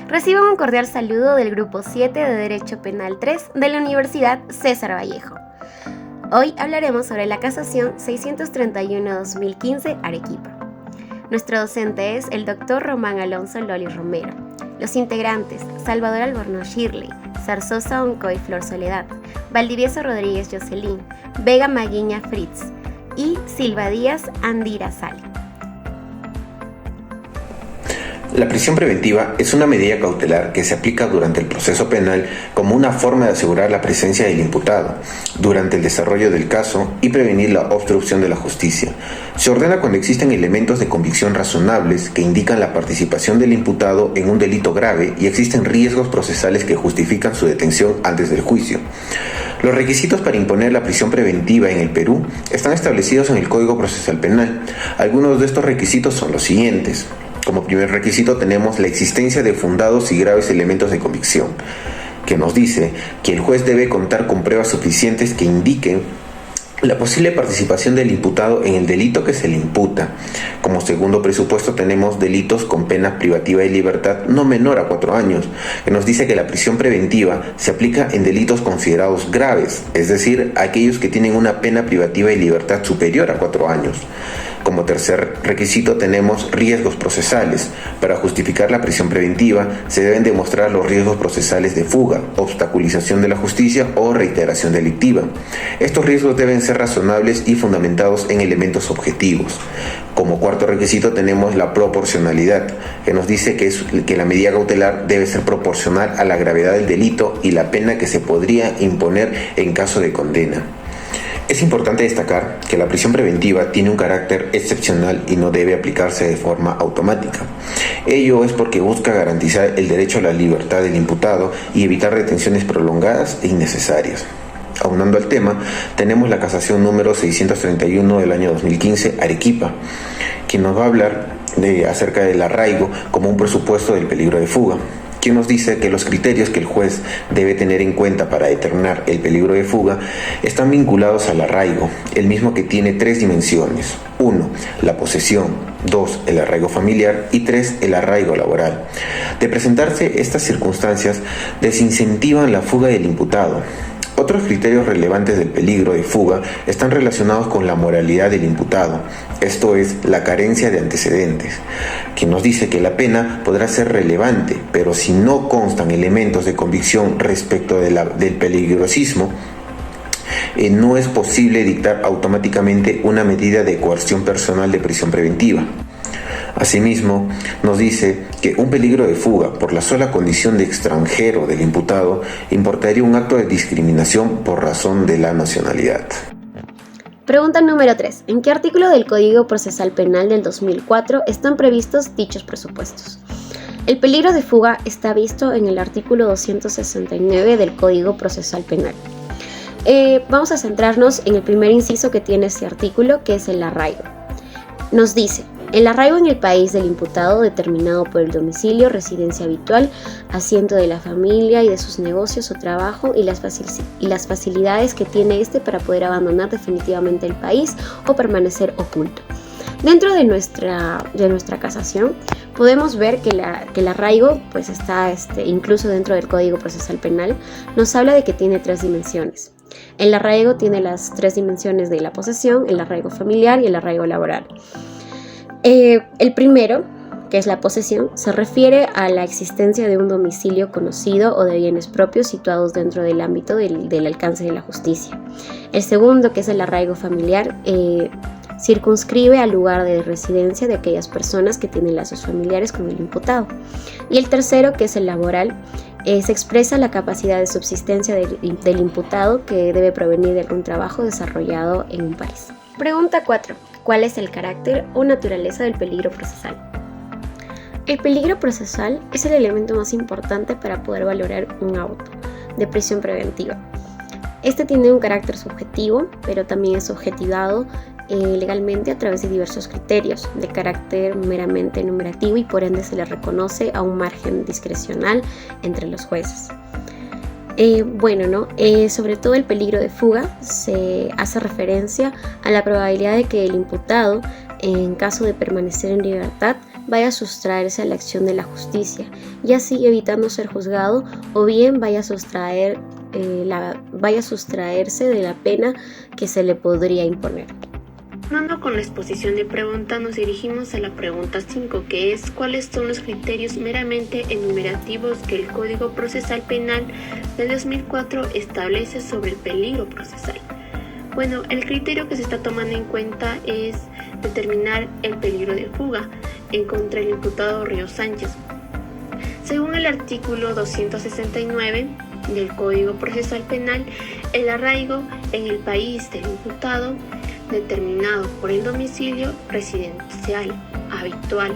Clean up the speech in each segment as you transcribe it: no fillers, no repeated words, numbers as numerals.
Reciban un cordial saludo del Grupo 7 de Derecho Penal 3 de la Universidad César Vallejo. Hoy hablaremos sobre la casación 631-2015 Arequipa. Nuestro docente es el Dr. Román Alonso Loli Romero. Los integrantes: Salvador Albornoz Shirley, Zarzosa Oncoy Flor Soledad, Valdivieso Rodríguez Jocelyn, Vega Maguiña Fritz y Silva Díaz Andira Sal. La prisión preventiva es una medida cautelar que se aplica durante el proceso penal como una forma de asegurar la presencia del imputado durante el desarrollo del caso y prevenir la obstrucción de la justicia. Se ordena cuando existen elementos de convicción razonables que indican la participación del imputado en un delito grave y existen riesgos procesales que justifican su detención antes del juicio. Los requisitos para imponer la prisión preventiva en el Perú están establecidos en el Código Procesal Penal. Algunos de estos requisitos son los siguientes. Como primer requisito tenemos la existencia de fundados y graves elementos de convicción, que nos dice que el juez debe contar con pruebas suficientes que indiquen la posible participación del imputado en el delito que se le imputa. Como segundo presupuesto tenemos delitos con pena privativa de libertad no menor a 4 años, que nos dice que la prisión preventiva se aplica en delitos considerados graves, es decir, aquellos que tienen una pena privativa de libertad superior a 4 años. Como tercer requisito tenemos riesgos procesales. Para justificar la prisión preventiva se deben demostrar los riesgos procesales de fuga, obstaculización de la justicia o reiteración delictiva. Estos riesgos deben ser razonables y fundamentados en elementos objetivos. Como cuarto requisito tenemos la proporcionalidad, que nos dice que la medida cautelar debe ser proporcional a la gravedad del delito y la pena que se podría imponer en caso de condena. Es importante destacar que la prisión preventiva tiene un carácter excepcional y no debe aplicarse de forma automática. Ello es porque busca garantizar el derecho a la libertad del imputado y evitar detenciones prolongadas e innecesarias. Aunando al tema, tenemos la casación número 631 del año 2015 Arequipa, quien nos va a hablar acerca del arraigo como un presupuesto del peligro de fuga, quien nos dice que los criterios que el juez debe tener en cuenta para determinar el peligro de fuga están vinculados al arraigo, el mismo que tiene 3 dimensiones. 1. La posesión. 2. El arraigo familiar. Y 3. El arraigo laboral. De presentarse estas circunstancias, desincentivan la fuga del imputado. Otros criterios relevantes del peligro de fuga están relacionados con la moralidad del imputado, esto es, la carencia de antecedentes, que nos dice que la pena podrá ser relevante, pero si no constan elementos de convicción respecto del peligrosismo, no es posible dictar automáticamente una medida de coerción personal de prisión preventiva. Asimismo, nos dice que un peligro de fuga por la sola condición de extranjero del imputado importaría un acto de discriminación por razón de la nacionalidad. Pregunta número 3. ¿En qué artículo del Código Procesal Penal del 2004 están previstos dichos presupuestos? El peligro de fuga está visto en el artículo 269 del Código Procesal Penal. Vamos a centrarnos en el primer inciso que tiene este artículo, que es el arraigo. Nos dice: el arraigo en el país del imputado determinado por el domicilio, residencia habitual, asiento de la familia y de sus negocios o trabajo y las facilidades que tiene éste para poder abandonar definitivamente el país o permanecer oculto. Dentro de nuestra casación podemos ver que el arraigo pues está incluso dentro del Código Procesal Penal. Nos habla de que tiene 3 dimensiones. El arraigo tiene las 3 dimensiones de la posesión, el arraigo familiar y el arraigo laboral. El primero, que es la posesión, se refiere a la existencia de un domicilio conocido o de bienes propios situados dentro del ámbito del alcance de la justicia. El segundo, que es el arraigo familiar, circunscribe al lugar de residencia de aquellas personas que tienen lazos familiares con el imputado. Y el tercero, que es el laboral, se expresa la capacidad de subsistencia del imputado que debe provenir de algún trabajo desarrollado en un país. Pregunta 4. ¿Cuál es el carácter o naturaleza del peligro procesal? El peligro procesal es el elemento más importante para poder valorar un auto de prisión preventiva. Este tiene un carácter subjetivo, pero también es objetivado legalmente a través de diversos criterios de carácter meramente numerativo y por ende se le reconoce a un margen discrecional entre los jueces. Sobre todo el peligro de fuga se hace referencia a la probabilidad de que el imputado, en caso de permanecer en libertad, vaya a sustraerse a la acción de la justicia y así evitando ser juzgado, o bien vaya a sustraerse de la pena que se le podría imponer. Continuando con la exposición de preguntas, nos dirigimos a la pregunta 5, que es ¿cuáles son los criterios meramente enumerativos que el Código Procesal Penal del 2004 establece sobre el peligro procesal? Bueno, el criterio que se está tomando en cuenta es determinar el peligro de fuga en contra del imputado Ríos Sánchez. Según el artículo 269 del Código Procesal Penal, el arraigo en el país del imputado determinado por el domicilio residencial, habitual,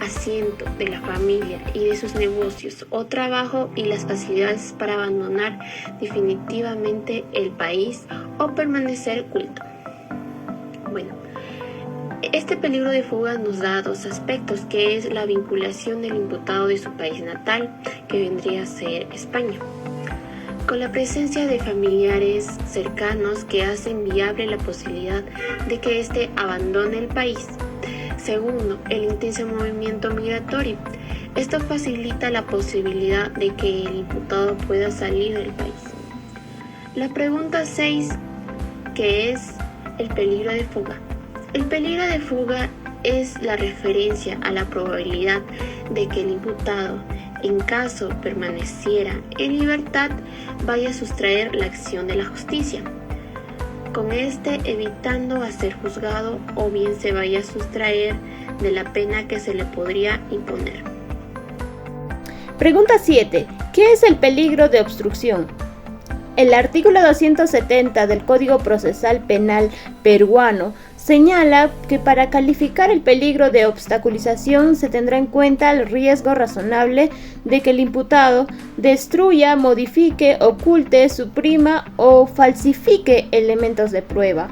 asiento de la familia y de sus negocios o trabajo y las facilidades para abandonar definitivamente el país o permanecer oculto. Bueno, este peligro de fuga nos da dos aspectos, que es la vinculación del imputado de su país natal, que vendría a ser España, con la presencia de familiares cercanos que hacen viable la posibilidad de que éste abandone el país. Segundo, el intenso movimiento migratorio. Esto facilita la posibilidad de que el imputado pueda salir del país. La pregunta 6, que es el peligro de fuga. El peligro de fuga es la referencia a la probabilidad de que el imputado, en caso permaneciera en libertad, vaya a sustraer la acción de la justicia, con este evitando a ser juzgado o bien se vaya a sustraer de la pena que se le podría imponer. Pregunta 7. ¿Qué es el peligro de obstrucción? El artículo 270 del Código Procesal Penal peruano señala que para calificar el peligro de obstaculización se tendrá en cuenta el riesgo razonable de que el imputado destruya, modifique, oculte, suprima o falsifique elementos de prueba.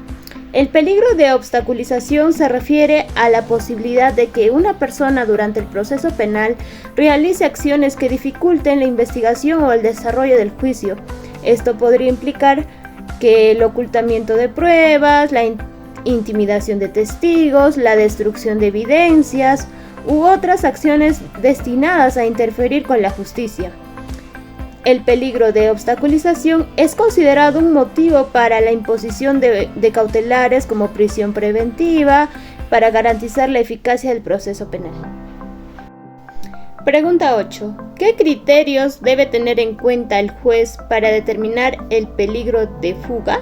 El peligro de obstaculización se refiere a la posibilidad de que una persona durante el proceso penal realice acciones que dificulten la investigación o el desarrollo del juicio. Esto podría implicar que el ocultamiento de pruebas, la intimidación de testigos, la destrucción de evidencias u otras acciones destinadas a interferir con la justicia. El peligro de obstaculización es considerado un motivo para la imposición de cautelares como prisión preventiva para garantizar la eficacia del proceso penal. Pregunta 8. ¿Qué criterios debe tener en cuenta el juez para determinar el peligro de fuga?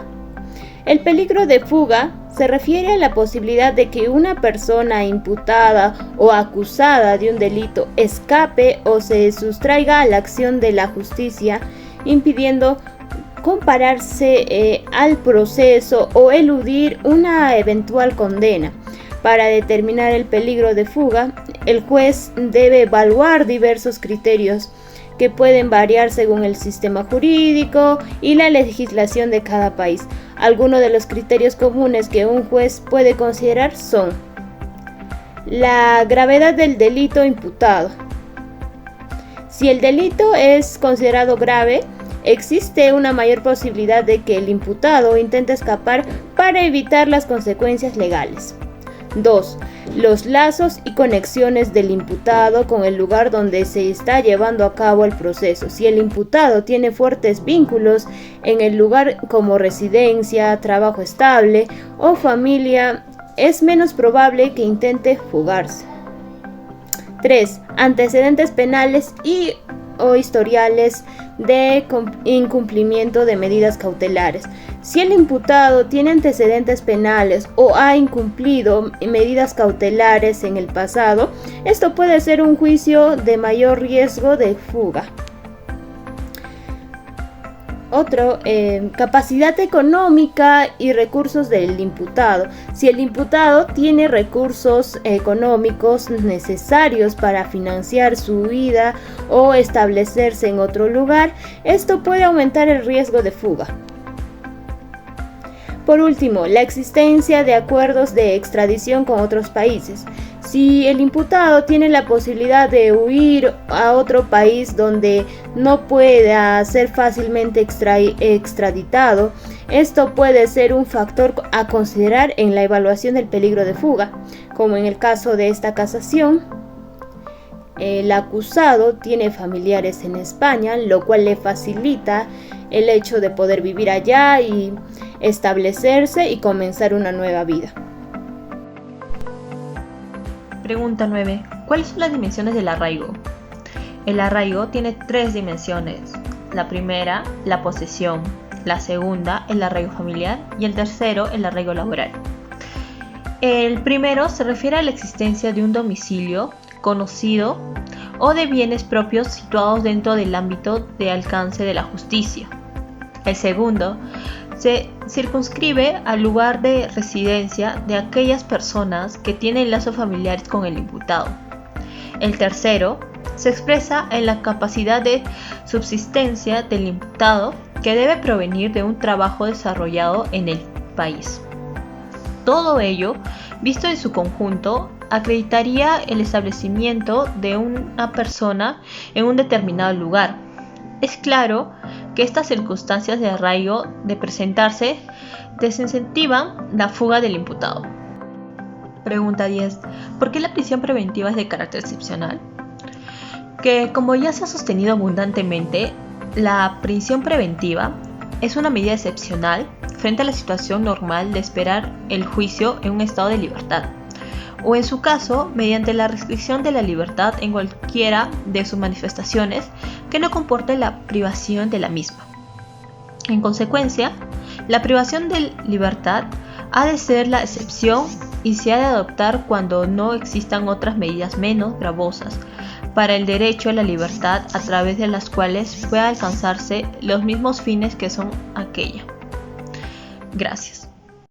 El peligro de fuga se refiere a la posibilidad de que una persona imputada o acusada de un delito escape o se sustraiga a la acción de la justicia, impidiendo compararse al proceso o eludir una eventual condena. Para determinar el peligro de fuga, el juez debe evaluar diversos criterios que pueden variar según el sistema jurídico y la legislación de cada país. Algunos de los criterios comunes que un juez puede considerar son: la gravedad del delito imputado. Si el delito es considerado grave, existe una mayor posibilidad de que el imputado intente escapar para evitar las consecuencias legales. 2. Los lazos y conexiones del imputado con el lugar donde se está llevando a cabo el proceso. Si el imputado tiene fuertes vínculos en el lugar como residencia, trabajo estable o familia, es menos probable que intente fugarse. 3. Antecedentes penales o historiales de incumplimiento de medidas cautelares. Si el imputado tiene antecedentes penales o ha incumplido medidas cautelares en el pasado, esto puede ser un juicio de mayor riesgo de fuga. Otro, capacidad económica y recursos del imputado. Si el imputado tiene recursos económicos necesarios para financiar su vida o establecerse en otro lugar, esto puede aumentar el riesgo de fuga. Por último, la existencia de acuerdos de extradición con otros países. Si el imputado tiene la posibilidad de huir a otro país donde no pueda ser fácilmente extraditado, esto puede ser un factor a considerar en la evaluación del peligro de fuga, como en el caso de esta casación, el acusado tiene familiares en España, lo cual le facilita el hecho de poder vivir allá y establecerse y comenzar una nueva vida. Pregunta 9. ¿Cuáles son las dimensiones del arraigo? El arraigo tiene 3 dimensiones. La primera, la posesión. La segunda, el arraigo familiar. Y el tercero, el arraigo laboral. El primero se refiere a la existencia de un domicilio conocido o de bienes propios situados dentro del ámbito de alcance de la justicia. El segundo se circunscribe al lugar de residencia de aquellas personas que tienen lazos familiares con el imputado. El tercero se expresa en la capacidad de subsistencia del imputado que debe provenir de un trabajo desarrollado en el país. Todo ello, visto en su conjunto, acreditaría el establecimiento de una persona en un determinado lugar. Es claro que estas circunstancias de arraigo de presentarse desincentivan la fuga del imputado. Pregunta 10. ¿Por qué la prisión preventiva es de carácter excepcional? Que, como ya se ha sostenido abundantemente, la prisión preventiva es una medida excepcional frente a la situación normal de esperar el juicio en un estado de libertad, o en su caso, mediante la restricción de la libertad en cualquiera de sus manifestaciones que no comporte la privación de la misma. En consecuencia, la privación de libertad ha de ser la excepción y se ha de adoptar cuando no existan otras medidas menos gravosas para el derecho a la libertad a través de las cuales pueda alcanzarse los mismos fines que son aquella. Gracias.